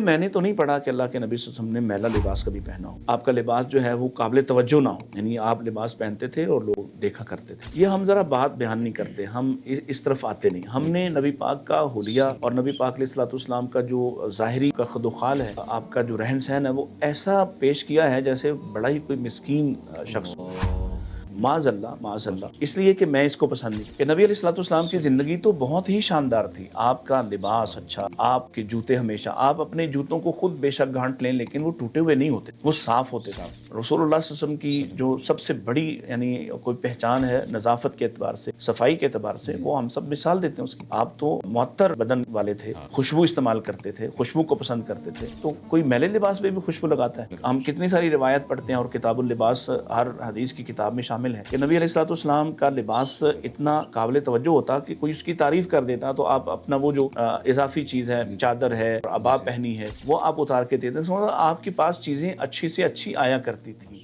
میں نے تو نہیں پڑھا کہ اللہ کے نبی صلی اللہ علیہ وسلم نے میلا لباس کبھی پہنا ہو۔ آپ کا لباس جو ہے وہ قابل توجہ نہ ہو، یعنی آپ لباس پہنتے تھے اور لوگ دیکھا کرتے تھے۔ یہ ہم ذرا بات بیان نہیں کرتے، ہم اس طرف آتے نہیں۔ ہم نے نبی پاک کا حلیہ اور نبی پاک علیہ الصلوۃ والسلام کا جو ظاہری کا خد و خال ہے، آپ کا جو رہن سہن ہے، وہ ایسا پیش کیا ہے جیسے بڑا ہی کوئی مسکین شخص ہو۔ معاذ اللہ، معاذ اللہ، اس لیے کہ میں اس کو پسند نہیں کہ نبی علیہ الصلوۃ والسلام کی زندگی تو بہت ہی شاندار تھی۔ آپ کا لباس اچھا، آپ کے جوتے ہمیشہ، آپ اپنے جوتوں کو خود بے شک گھانٹ لیں لیکن وہ ٹوٹے ہوئے نہیں ہوتے، وہ صاف ہوتے تھے۔ رسول اللہ صلی اللہ علیہ وسلم کی جو سب سے بڑی یعنی کوئی پہچان ہے نظافت کے اعتبار سے، صفائی کے اعتبار سے، وہ ہم سب مثال دیتے ہیں اس کی۔ آپ تو معطر بدن والے تھے، خوشبو استعمال کرتے تھے، خوشبو کو پسند کرتے تھے، تو کوئی میلے لباس پہ بھی خوشبو لگاتا ہے؟ ہم کتنی ساری روایت پڑھتے ہیں اور کتاب اللباس ہر حدیث کی کتاب میں شامل ہے کہ نبی علیہ الصلوۃ والسلام کا لباس اتنا قابل توجہ ہوتا کہ کوئی اس کی تعریف کر دیتا تو آپ اپنا وہ جو اضافی چیز ہے، چادر ہے، عبا پہنی ہے، وہ آپ اتار کے دیتے، آپ کے پاس چیزیں اچھی سے اچھی آیا کرتی تھی۔